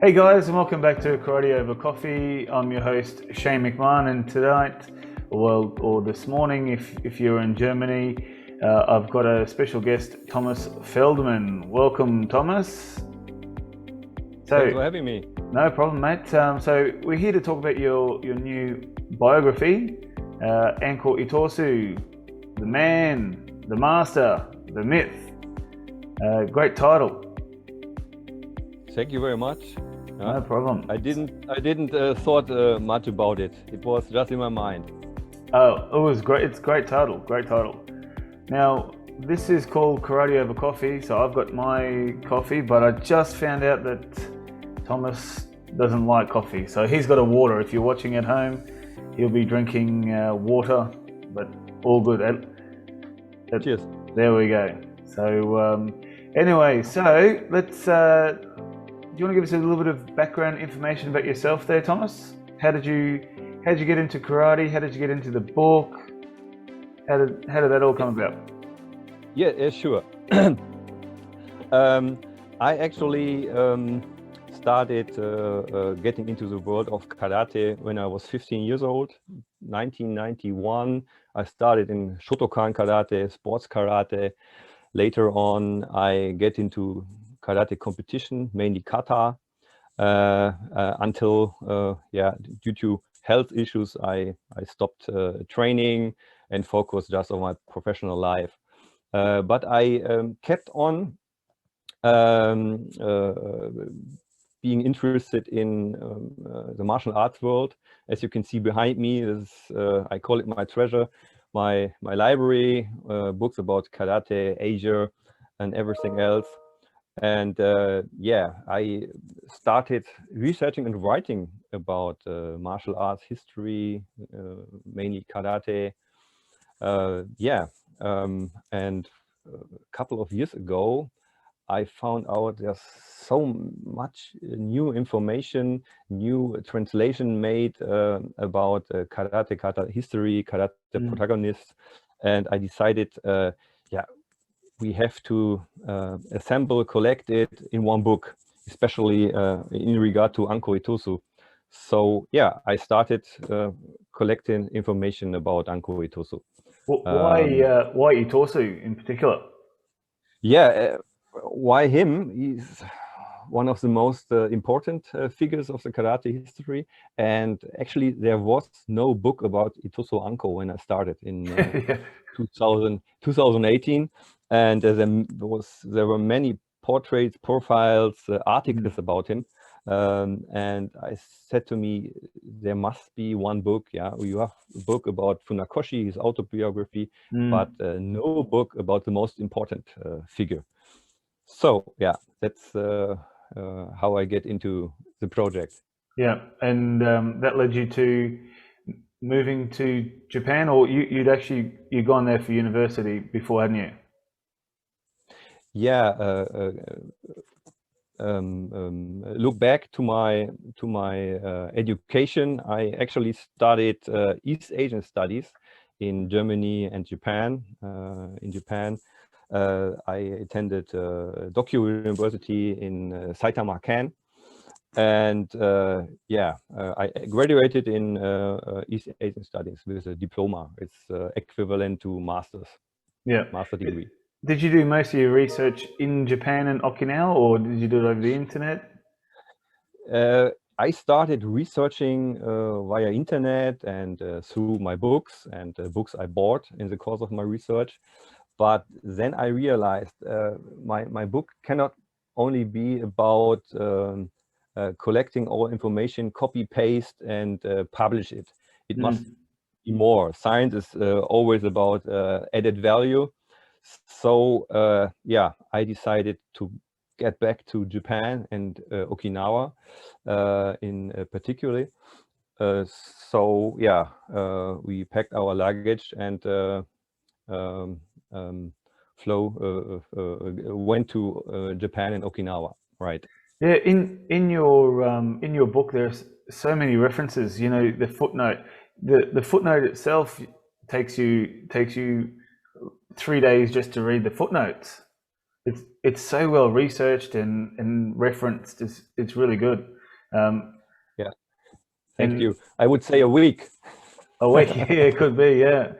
Hey guys, and welcome back to Karate Over Coffee. I'm your host Cheyne McMahon, and tonight, or this morning, if you're in Germany, I've got a special guest, Thomas Feldmann. Welcome, Thomas. Thanks for having me. No problem, mate. So we're here to talk about your new biography, Ankō Itosu, the man, the master, the myth. Great title. Thank you very much. No problem. I didn't thought much about it. It was just in my mind. Oh, it was great. It's a great title. Great title. Now, this is called Karate Over Coffee. So I've got my coffee, but I just found out that Thomas doesn't like coffee. So he's got a water. If you're watching at home, he'll be drinking water, but all good. Cheers. There we go. So anyway, so let's. Do you want to give us a little bit of background information about yourself there, Thomas? How did you get into karate? How did you get into the book? How did that all come about? Yeah, sure. I actually started getting into the world of karate when I was 15 years old. 1991, I started in Shotokan karate, sports karate. Later on, I get into karate competition, mainly kata, until due to health issues, I stopped training and focused just on my professional life. But I kept on being interested in the martial arts world. As you can see behind me, is I call it my treasure, my library, books about karate, Asia, and everything else. And I started researching and writing about martial arts history, mainly karate. And a couple of years ago, I found out there's so much new information, new translation made about karate history, karate protagonists, and I decided, we have to assemble, collect it in one book, especially in regard to Ankō Itosu. So I started collecting information about Ankō Itosu. Why Itosu in particular? Why him? He's one of the most important figures of the karate history. And actually, there was no book about Itosu Anko when I started in 2018. And there were many portraits, profiles, articles about him. And I said to me, there must be one book. You have a book about Funakoshi, his autobiography, but no book about the most important figure. So that's how I get into the project. Yeah, and that led you to moving to Japan, or you'd gone there for university before, hadn't you? Look back to my education. I actually studied East Asian studies in Germany and Japan. In Japan, I attended Ryūkyū University in Saitama, Ken, and I graduated in East Asian studies with a diploma. It's equivalent to master degree. Did you do most of your research in Japan and Okinawa, or did you do it over the internet? I started researching via internet and through my books and books I bought in the course of my research. But then I realized my book cannot only be about collecting all information, copy, paste, and publish it. It must be more. Science is always about added value. So I decided to get back to Japan and Okinawa in particular. We packed our luggage and went to Japan and Okinawa. Right. Yeah. In your book, there's so many references. You know, the footnote. The footnote itself takes you 3 days just to read the footnotes. it's so well researched and referenced. It's really good. Yeah, thank And you. I would say a week. a week, yeah, it could be, yeah.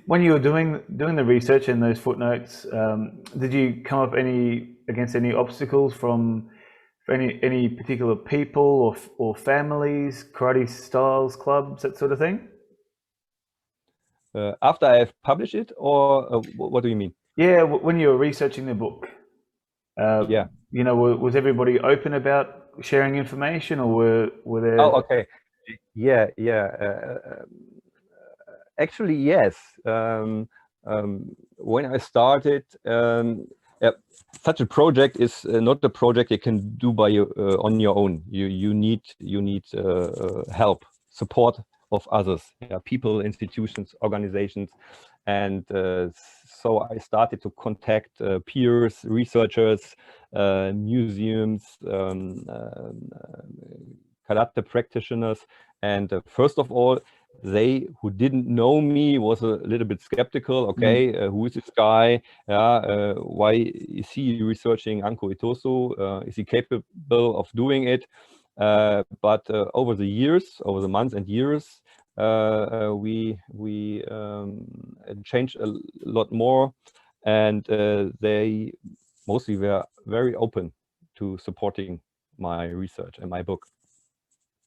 When you were doing the research and those footnotes, did you come up against any obstacles from any particular people or families, karate styles, clubs, that sort of thing? After I've published it, or what do you mean? Yeah, when you were researching the book, Yeah. you know, was everybody open about sharing information, or were there? Oh, okay. Yeah, yeah. Actually, yes. When I started, such a project is not a project you can do by on your own. You need help, support of others, yeah, people, institutions, organizations, and so I started to contact peers, researchers, museums, karate practitioners, and first of all, they who didn't know me was a little bit skeptical. Okay, who is this guy? Why is he researching Ankō Itosu? Is he capable of doing it? But over the years, over the months and years, we changed a lot more, and they mostly were very open to supporting my research and my book.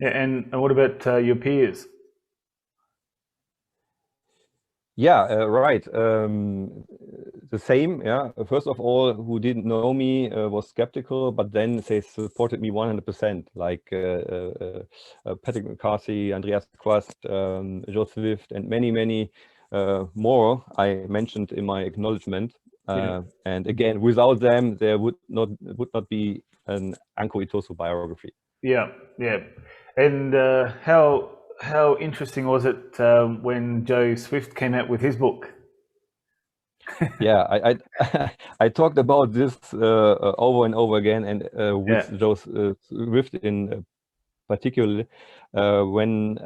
Yeah, and what about your peers? Yeah, right. The same. Yeah. First of all, who didn't know me was skeptical, but then they supported me 100%. Like Patrick McCarthy, Andreas Quast, Joe Swift, and many more I mentioned in my acknowledgement. And again, without them, there would not be an Ankō Itosu biography. Yeah, yeah. And how interesting was it when Joe Swift came out with his book? Yeah, I talked about this over and over again, and with Joe Swift in particular, when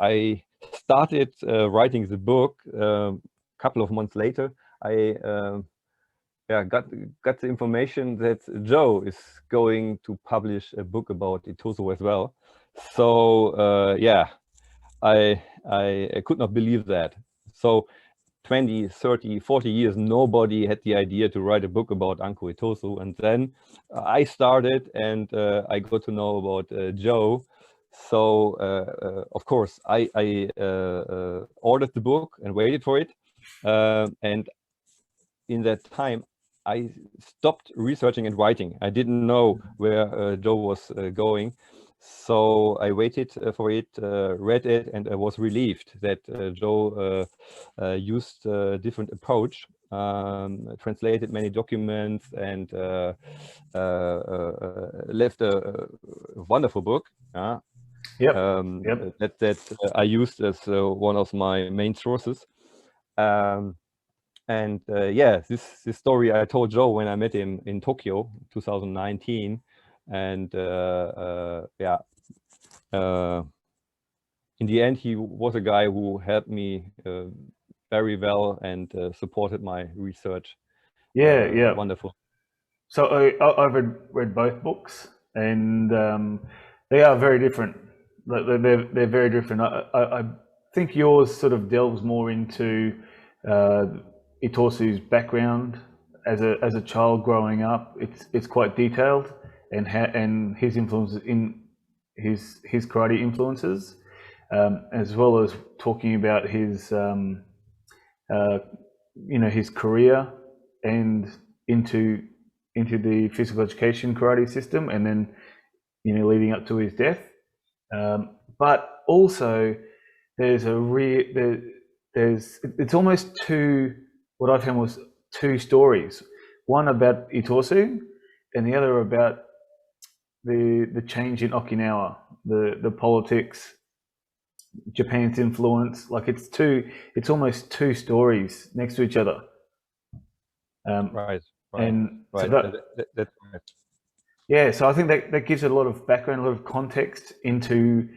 I started writing the book, a couple of months later, I got the information that Joe is going to publish a book about Itosu as well. So yeah, I could not believe that. So 20, 30, 40 years, nobody had the idea to write a book about Ankō Itosu. And then I started, and I got to know about Joe. So of course, I ordered the book and waited for it. And in that time, I stopped researching and writing. I didn't know where Joe was going. So I waited for it, read it, and I was relieved that Joe used a different approach, translated many documents, and left a wonderful book. Yep. That I used as one of my main sources. And yeah, this story I told Joe when I met him in Tokyo, 2019, and yeah, in the end, he was a guy who helped me very well and supported my research. Yeah, yeah. Wonderful. So I've read both books, and they are very different. They're very different. I think yours sort of delves more into Itosu's background as a child growing up. It's quite detailed, and his influences in his karate influences, as well as talking about his his career and into the physical education karate system, and then leading up to his death. But also there's it's almost what I found was two stories. One about Itosu, and the other about the change in Okinawa, the politics, Japan's influence. Like it's almost two stories next to each other. Right. And right. So that's right. Yeah, so I think that gives it a lot of background, a lot of context into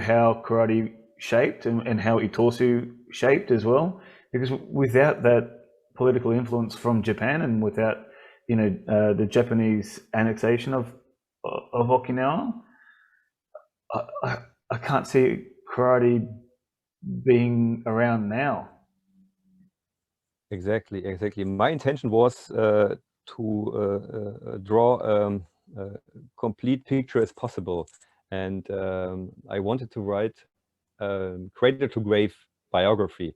how karate shaped and how Itosu shaped as well. Because without that political influence from Japan, and without the Japanese annexation of Okinawa, I can't see karate being around now. Exactly. My intention was to draw a complete picture as possible, and I wanted to write cradle to grave biography.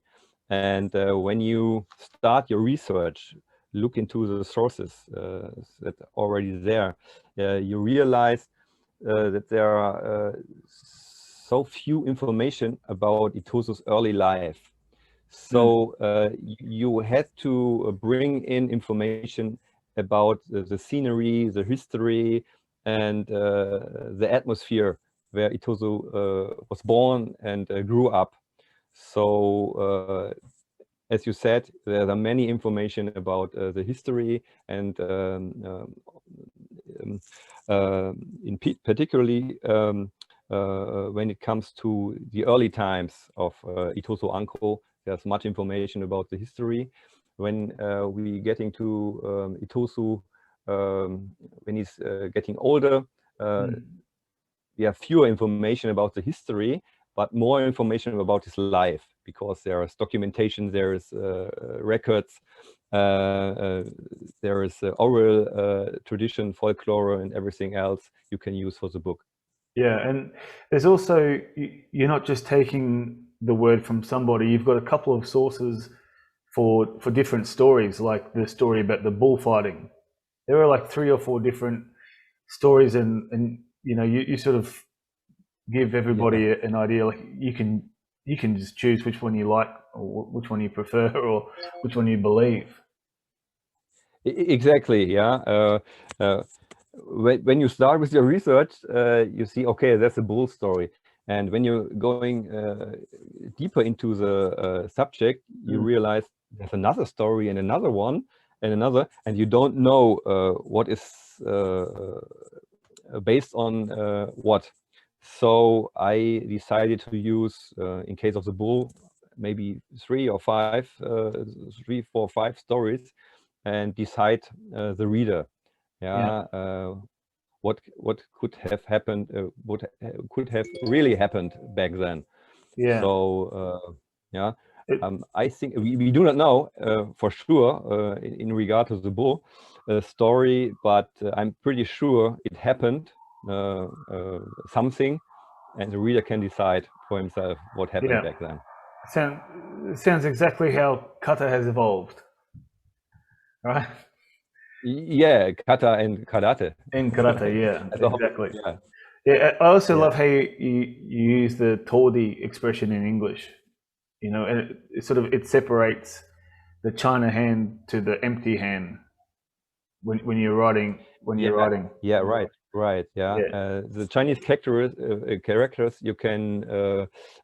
And when you start your research, look into the sources that are already there, you realize that there are so few information about Itosu's early life. So you had to bring in information about the scenery, the history, and the atmosphere where Itosu was born and grew up. So as you said, there are many information about the history, and particularly when it comes to the early times of Itosu Anko, there's much information about the history. When we getting to Itosu, when he's getting older, we have fewer information about the history, but more information about his life, because there is documentation, there is records, there is oral tradition, folklore, and everything else you can use for the book. Yeah, and there's also, you're not just taking the word from somebody, you've got a couple of sources for different stories, like the story about the bullfighting. There are like 3 or 4 different stories, and you sort of give everybody an idea. Like you can just choose which one you like, or which one you prefer, or which one you believe. Exactly, yeah. When you start with your research, you see, okay, that's a bull story. And when you're going deeper into the subject, you realize there's another story and another one and another, and you don't know what is based on what. So I decided to use, in case of the bull, maybe 3 or 5, 3, 4, 5 stories, and decide the reader. What could have happened, what could have really happened back then. So I think we do not know for sure in regard to the bull story, but I'm pretty sure it happened something, and the reader can decide for himself what happened back then. Sounds exactly how kata has evolved, right? Yeah, kata and karate. In karate, yeah, exactly. Yeah. Yeah, I also love how you use the todi expression in English. And it separates the China hand to the empty hand when you're writing. Yeah, right. Yeah. The Chinese characters you can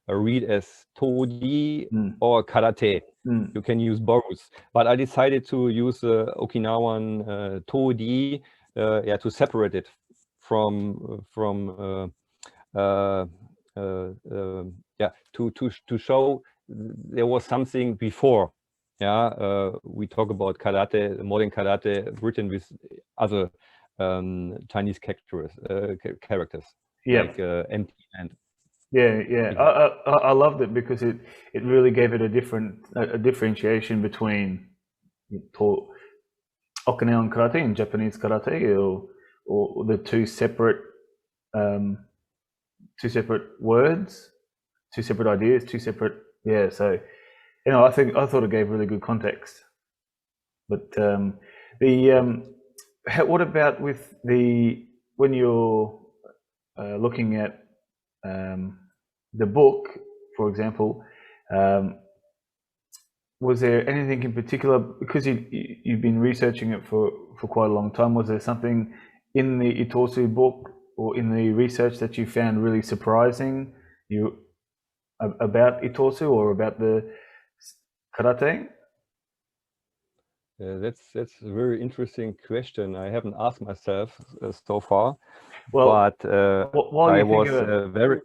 read as todi or karate. You can use both, but I decided to use Okinawan todi, to separate it from to show there was something before. We talk about karate, modern karate, written with other Chinese characters, like empty hand. I loved it because it really gave it a differentiation between Okinawan karate and Japanese karate, or the two separate words, two separate ideas, two separate So I thought it gave really good context. But what about with when you're looking at the book, for example, was there anything in particular, because you've been researching it for quite a long time, was there something in the Itosu book or in the research that you found really surprising about Itosu or about the karate? That's a very interesting question. I haven't asked myself so far. Well, but I was very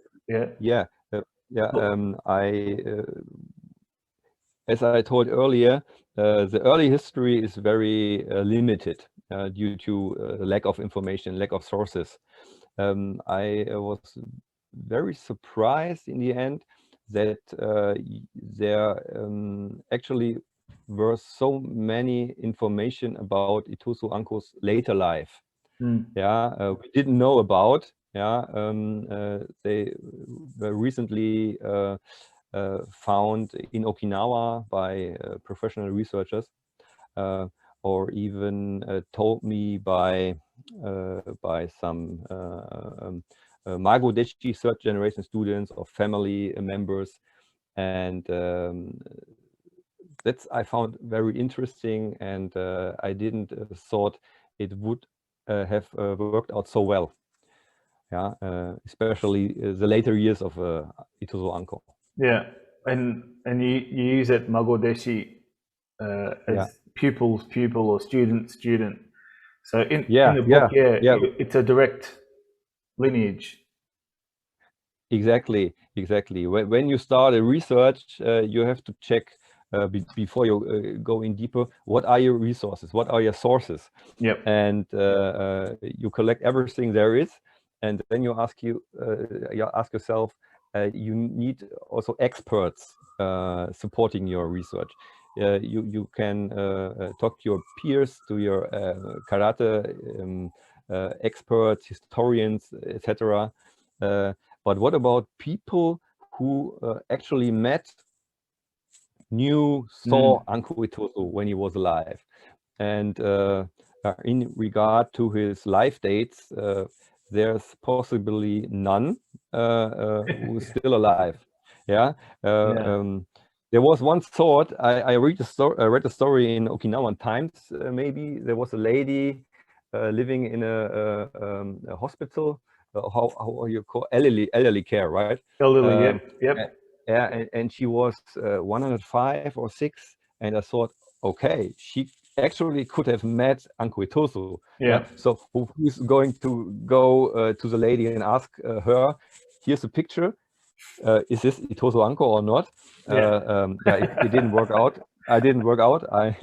as I told earlier, the early history is very limited. due to lack of information, lack of sources. I was very surprised in the end that there actually were so many information about Itosu Anko's later life. Yeah, we didn't know about. Yeah, they were recently found in Okinawa by professional researchers, or even told me by some Magodeshi third generation students or family members, and that's I found very interesting, and I didn't thought it would have worked out so well. Yeah, especially the later years of Itosu Anko. Yeah, and you use that Magodeshi as pupil or student. So in the book, it's a direct lineage. Exactly. When you start a research, you have to check before you go in deeper. What are your resources? What are your sources? Yep. And you collect everything there is, and then you ask yourself. You need also experts supporting your research. You can talk to your peers, to your karate experts, historians, etc. But what about people who actually saw Ankō Itosu when he was alive? And in regard to his life dates, there's possibly none who's still alive. Yeah. There was one thought. I read a story in Okinawan Times. Maybe there was a lady living in a hospital. How you call elderly care, right? Elderly, yep. Yeah, and she was 105 or 6, and I thought, okay, she actually could have met Ankō Itosu. Yeah. So who's going to go to the lady and ask her, here's a picture, is this Itosu Anko or not? It didn't work out. I didn't work out. I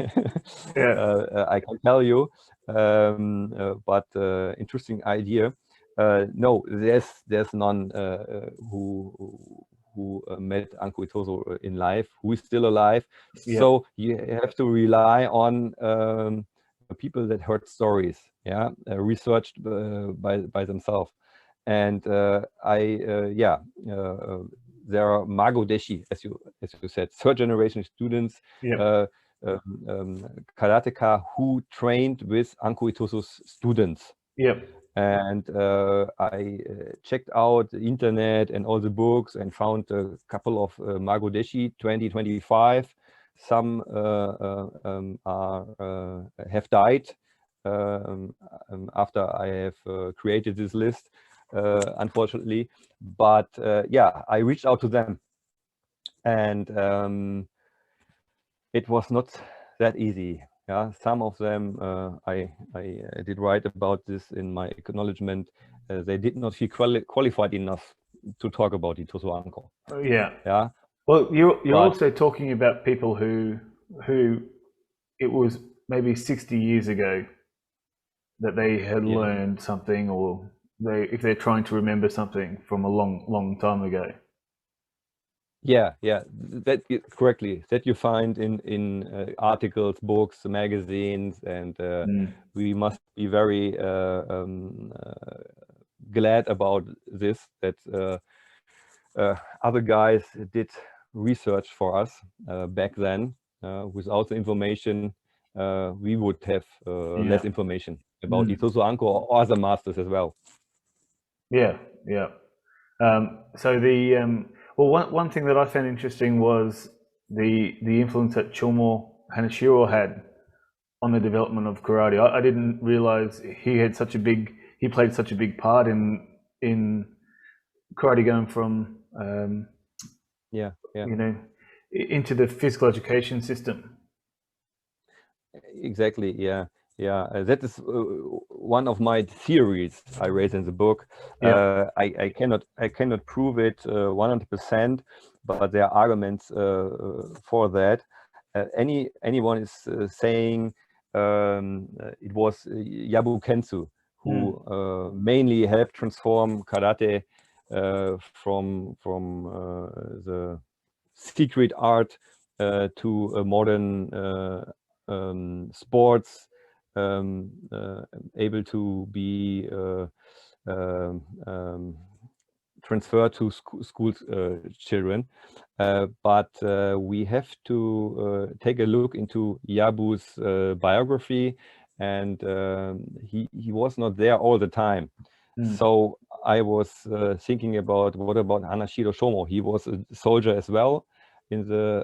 can tell you, but interesting idea. No, there's none who met Ankō Itosu in life, who is still alive. So you have to rely on people that heard stories, researched by themselves. And there are Magodeshi, as you said, third generation students, karateka who trained with Ankō Itosu's students. And I checked out the internet and all the books and found a couple of Magodeshi 2025. Some have died after I have created this list, unfortunately. But I reached out to them, and it was not that easy. Yeah, some of them I did write about this in my acknowledgement. They did not feel qualified enough to talk about Itosu Anko. Yeah. Well, you're also talking about people who it was maybe 60 years ago that they had learned something, or if they're trying to remember something from a long time ago. Yeah, that correctly. That you find in articles, books, magazines, and we must be very glad about this, that other guys did research for us back then. Without the information, we would have less information about Itosu Anko or other masters as well. Yeah. So the one thing that I found interesting was the influence that Chomo Hanashiro had on the development of karate. I didn't realize he played such a big part in karate going from into the physical education system. Exactly. Yeah. That is one of my theories I raise in the book. I cannot prove it 100%, but there are arguments for that. Anyone is saying it was Yabu Kensu who mainly helped transform karate from the secret art to a modern sports, able to be transferred to school children. But we have to take a look into Yabu's biography, and he was not there all the time. So I was thinking about, what about Hanashiro Shomo? He was a soldier as well in the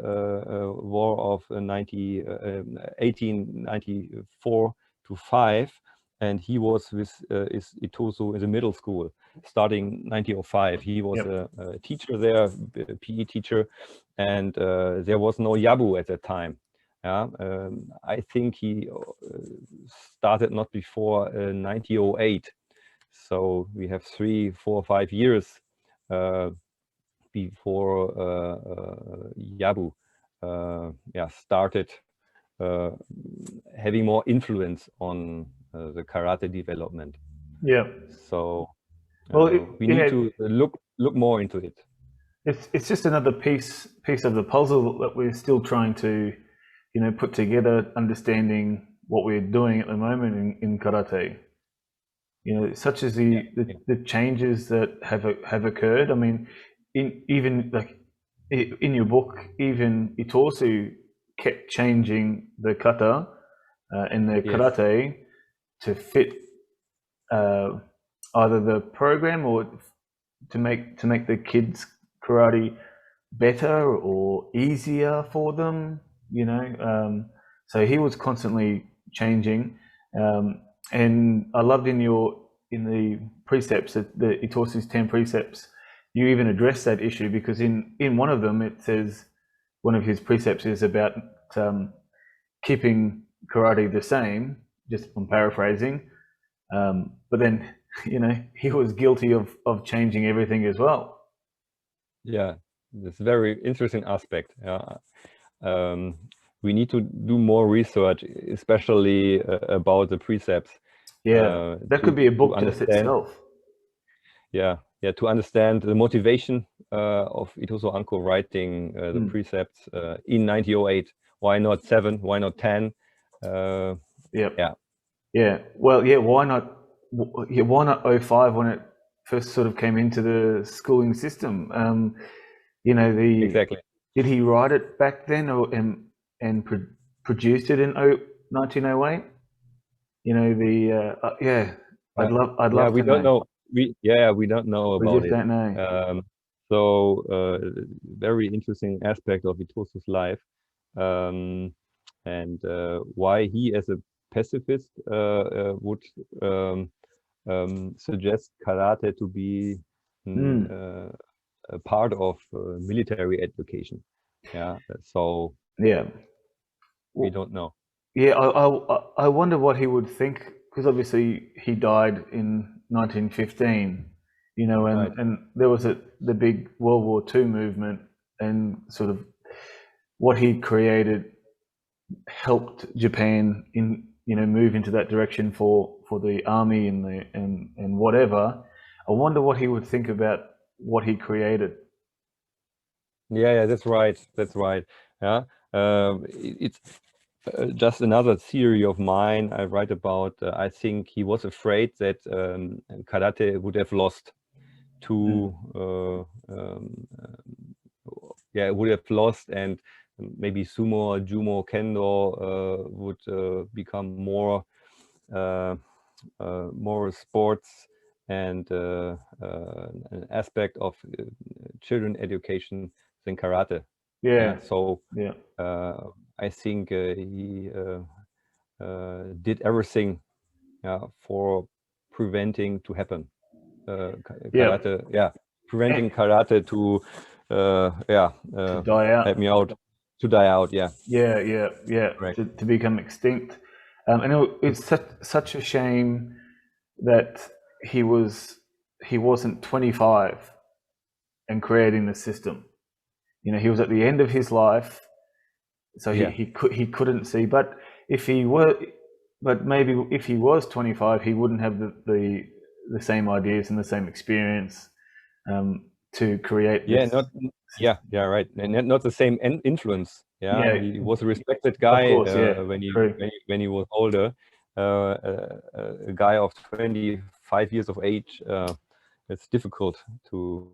war of 1894 to 5, and he was with Itosu in the middle school starting 1905. He was a teacher there, a PE teacher, and there was no Yabu at that time. I think he started not before 1908. So we have 3, 4, 5 years before Yabu started having more influence on the karate development. Yeah. So we need to look more into it. It's just another piece of the puzzle that we're still trying to, put together, understanding what we're doing at the moment in karate. Such as the changes that have occurred. I mean, even in your book, even Itosu kept changing the kata and the karate to fit either the program or to make the kids karate better or easier for them. So he was constantly changing. And I loved in the precepts, the Itosu's 10 precepts, you even address that issue, because in one of them it says, one of his precepts is about keeping karate the same, just I'm paraphrasing, but then he was guilty of changing everything as well. Yeah, that's a very interesting aspect. We need to do more research, especially about the precepts. Yeah, that could be a book just itself. Yeah, to understand the motivation of Itosu Anko writing the precepts in 1908. Why not 7? Why not 10? Well, yeah. Why not? Why not 05 when it first sort of came into the schooling system? Exactly. Did he write it back then, and produced it in 1908? I'd love. We don't know. We don't know about it. We just don't know. So very interesting aspect of Itosu's life, and why he, as a pacifist, would suggest karate to be a part of military education. So we don't know. I wonder what he would think, because obviously he died in 1915, and there was the big World War II movement, and sort of what he created helped Japan move into that direction for the army and whatever. I wonder what he would think about what he created. Yeah, that's right. It's just another theory of mine I write about. I think he was afraid that karate would have lost would have lost, and maybe sumo, jumo, kendo would become more sports and an aspect of children education than karate. I think he did everything for preventing to happen. Preventing karate to die out. Help me out. To die out, Right. To become extinct. And it's such a shame that he wasn't 25 and creating the system. He was at the end of his life, so he couldn't see. But if he were, but maybe if he was 25, he wouldn't have the same ideas and the same experience to create this. Right, and not the same influence. He was a respected guy. Of course, when he was older, a guy of 25 years of age. It's difficult to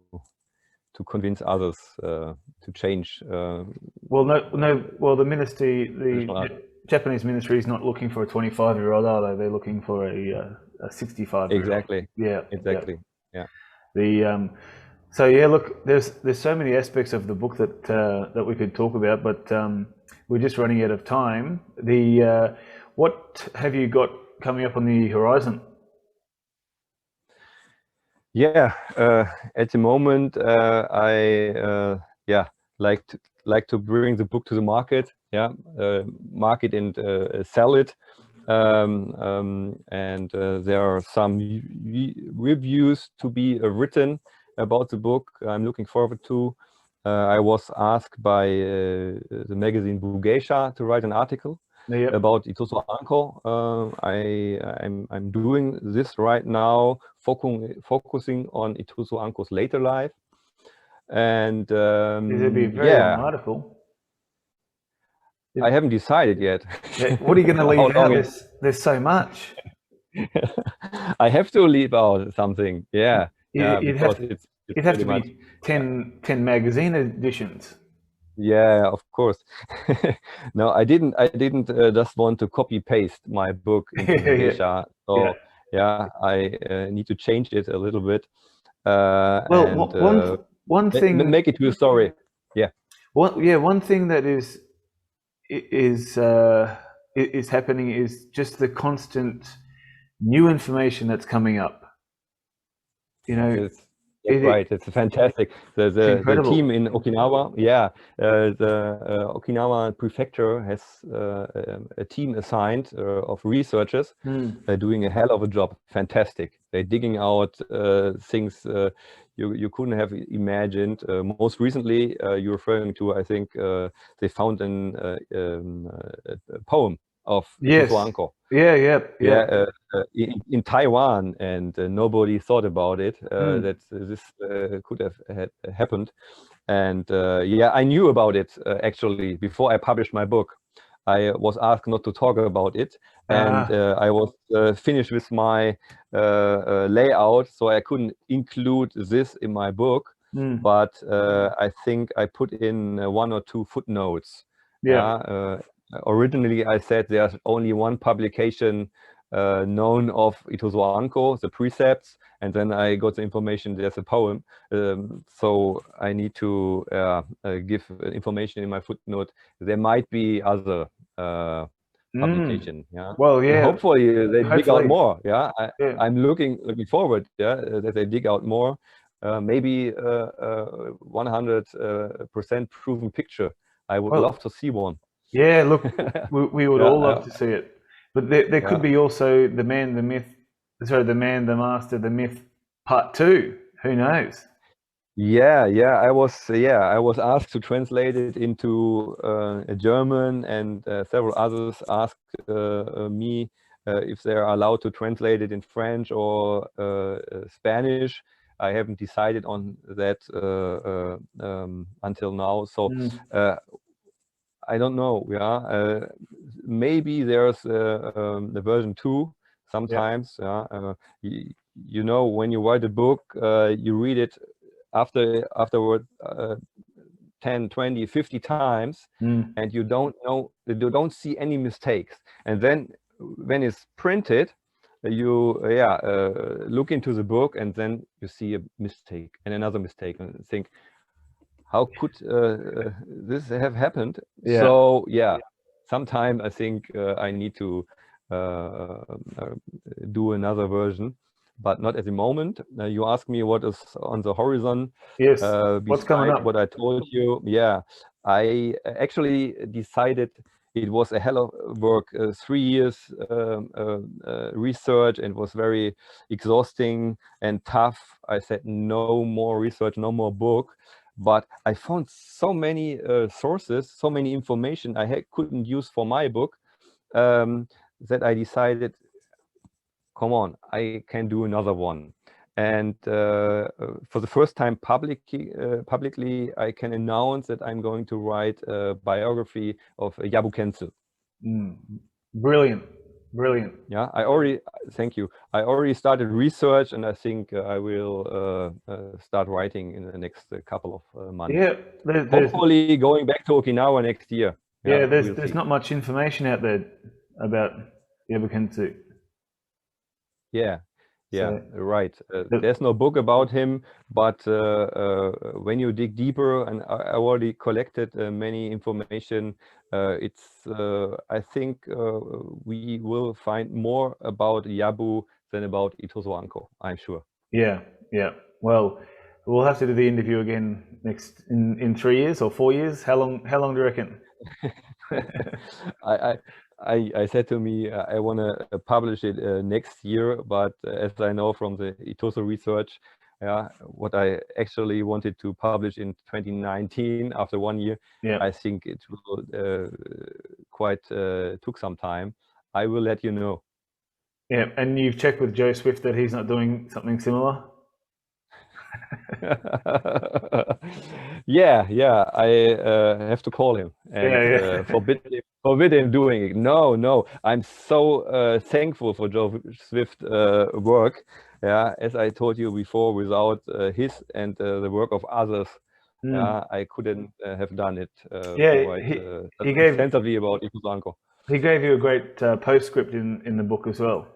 convince others to change. Well, the ministry, the Japanese ministry is not looking for a 25-year-old, are they? They're looking for a 65-year-old. Exactly. Yeah. Exactly. Yeah. So yeah, look, there's so many aspects of the book that we could talk about, but we're just running out of time. What have you got coming up on the horizon? Yeah, at the moment, I like to bring the book to the market. Market and sell it. And there are some reviews to be written about the book. I'm looking forward to. I was asked by the magazine Bugeisha to write an article about Itosu Anko. I'm doing this right now, focusing on Itosu Anko's later life. And it'll be a very long article. I haven't decided yet. What are you going to leave out? There's so much. I have to leave out something. It'd have to be 10 magazine editions. Yeah, of course. No, I didn't just want to copy paste my book into Bugeisha. So I need to change it a little bit. One thing, make it to a story. One thing that is happening is just the constant new information that's coming up. Right, it's fantastic. The team in Okinawa, the Okinawa prefecture has a team assigned of researchers. They're doing a hell of a job. Fantastic. They're digging out things you couldn't have imagined. Most recently, you're referring to, I think, they found a poem of Itosu Anko. In Taiwan, and nobody thought about it, that this could have happened. And I knew about it actually before I published my book. I was asked not to talk about it, and I was finished with my layout, so I couldn't include this in my book. But I think I put in 1 or 2 footnotes. Originally, I said there's only one publication known of Itosu Anko, the precepts, and then I got the information there's a poem. So I need to give information in my footnote. There might be other publication. Well, and hopefully they dig out more. I'm looking forward. That they dig out more. Maybe 100% proven picture. I would love to see one. Yeah, look, we would all love to see it. But there could be also the man, the master, the myth part 2. Who knows? I was asked to translate it into German, and several others asked me if they are allowed to translate it in French or Spanish. I haven't decided on that until now. So I don't know. Maybe there's the version 2 sometimes. You know, when you write a book, you read it afterward 10, 20, 50 times, and you don't see any mistakes. And then when it's printed, you look into the book, and then you see a mistake and another mistake, and think, how could this have happened? So sometime I think I need to do another version, but not at the moment. You asked me what is on the horizon. Yes. What's coming up? What I told you. I actually decided it was a hell of work. 3 years research, and it was very exhausting and tough. I said no more research, no more book. But I found so many sources, so many information I couldn't use for my book, that I decided, come on, I can do another one. And for the first time publicly, I can announce that I'm going to write a biography of Yabu Kensu. Brilliant, brilliant. Yeah, thank you. I already started research, and I think I will start writing in the next couple of months. Yeah, hopefully going back to Okinawa next year. Yeah, there's not much information out there about Yabu Kensu. Yeah, right. There's no book about him, but when you dig deeper, and I already collected many information, I think we will find more about Yabu than about Itosu Anko, I'm sure. Yeah. Well, we'll have to do the interview again in 3 years or 4 years. How long do you reckon? I said to me, I want to publish it next year, but as I know from the Itosu research, what I actually wanted to publish in 2019 after 1 year, I think it will quite took some time. I will let you know. Yeah, and you've checked with Joe Swift that he's not doing something similar? yeah, I have to call him and forbid him doing it. No, I'm so thankful for Joe Swift's work. Yeah, as I told you before, without his and the work of others, I couldn't have done it. He gave extensively about Itosu Anko. He gave you a great postscript in the book as well.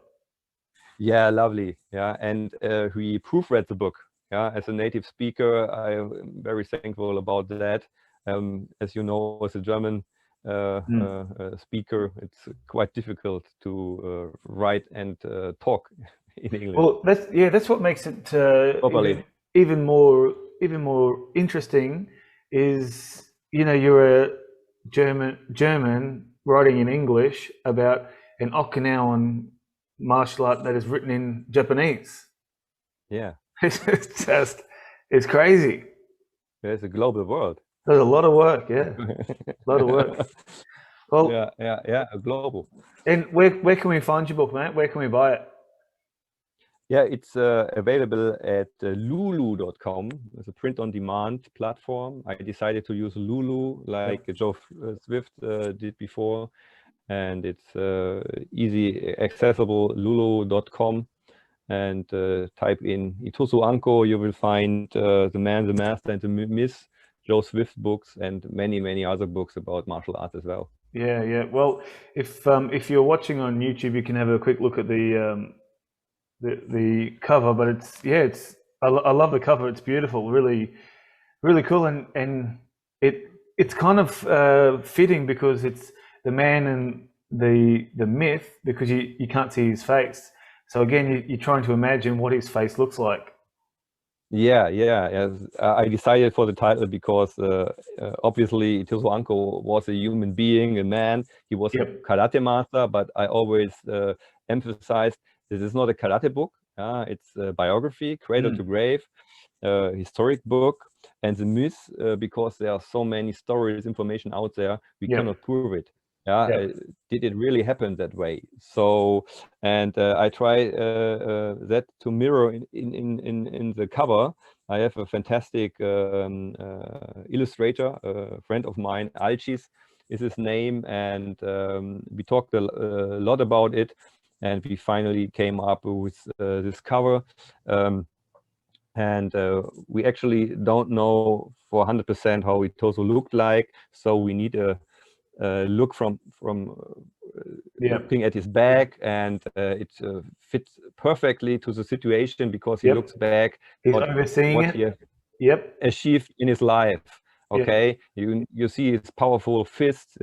Yeah, lovely. Yeah, and he proofread the book. Yeah, as a native speaker, I'm very thankful about that. As you know, as a German speaker, it's quite difficult to write and talk in English. Well, that's what makes it even more interesting. Is you're a German writing in English about an Okinawan martial art that is written in Japanese. Yeah. It's crazy. It's a global world. There's a lot of work, a lot of work. Well, yeah, global. And where can we find your book, mate? Where can we buy it? Yeah, it's available at lulu.com. It's a print-on-demand platform. I decided to use Lulu like Joe Swift did before, and it's easy accessible, lulu.com. And type in Itosu Anko, you will find The Man, the Master, and the Myth, Joe Swift books, and many other books about martial arts as well. Yeah. Well, if you're watching on YouTube, you can have a quick look at the cover. But I love the cover. It's beautiful, really cool, and it's kind of fitting because it's the man and the myth, because you can't see his face. So again, you're trying to imagine what his face looks like. Yeah. I decided for the title because obviously Itosu Anko was a human being, a man. He was a karate master, but I always emphasized this is not a karate book. It's a biography, cradle to grave, historic book, and the myth, because there are so many stories, information out there, we cannot prove it. Did it really happen that way? So, and I try that to mirror in the cover. I have a fantastic illustrator, a friend of mine, Alchis is his name, and we talked a lot about it, and we finally came up with this cover. And we actually don't know for 100% how Itosu looked like, so we need a look from looking at his back, and it fits perfectly to the situation because he looks back. He's overseeing it. Achieved in his life. Okay, you see his powerful fist.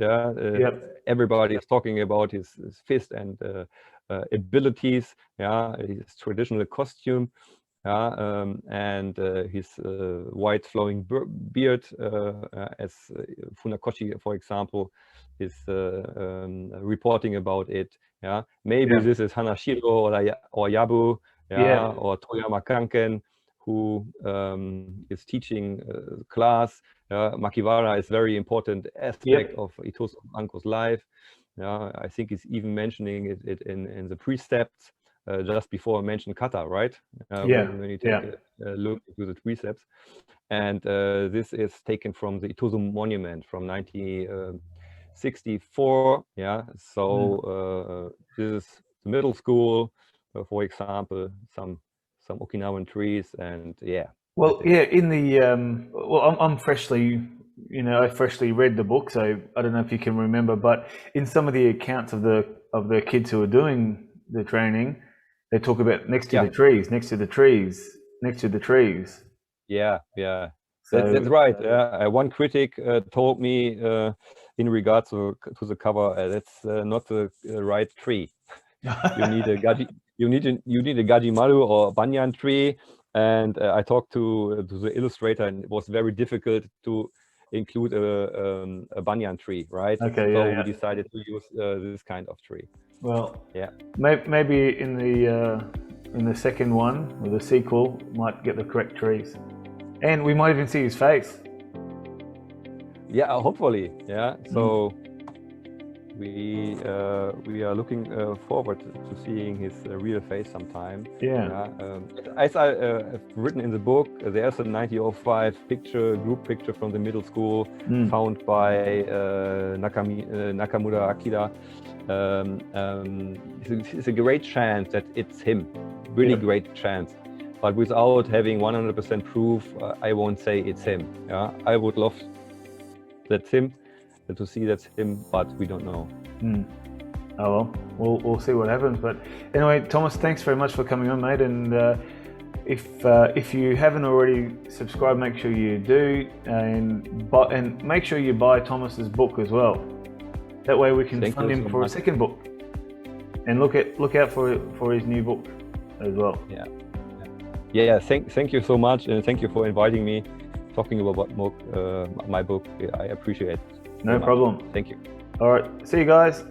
Everybody is talking about his fist and abilities. His traditional costume. And his white flowing beard, as Funakoshi, for example, is reporting about it. Maybe this is Hanashiro or Yabu, or Toyama Kanken, who is teaching class. Makiwara is very important aspect of Itosu Anko's life. Yeah, I think it's even mentioning it in the precepts just before I mentioned kata, right? When you take a look into the precepts. And this is taken from the Itosu monument from 1964. Yeah, so this is the middle school, for example, some Okinawan trees, and yeah. Well, yeah, in the well, I'm freshly, I freshly read the book, so I don't know if you can remember, but in some of the accounts of the kids who are doing the training, they talk about next to the trees, next to the trees, next to the trees. Yeah, yeah. That's right. One critic told me in regards to the cover, that's not the right tree. You need a gajimaru or banyan tree. And I talked to the illustrator, and it was very difficult to include a banyan tree, right? Okay, so we decided to use this kind of tree. Well, yeah, maybe in the second one or the sequel, might get the correct trees. And we might even see his face. Yeah, hopefully. Yeah. So we are looking forward to seeing his real face sometime. Yeah. As I have written in the book, there's a 1905 group picture from the middle school found by Nakamura Akira. It's a great chance that it's him. Really great chance. But without having 100% proof, I won't say it's him. Yeah, I would love that's him, to see that's him, but we don't know. Oh well, we'll see what happens. But anyway, Thomas, thanks very much for coming on, mate. And if you haven't already subscribed, make sure you do, and make sure you buy Thomas's book as well. That way we can fund him for a second book. And look out for his new book as well. Yeah. Thank you so much, and thank you for inviting me, talking about my book. I appreciate it. No problem. Thank you. All right. See you guys.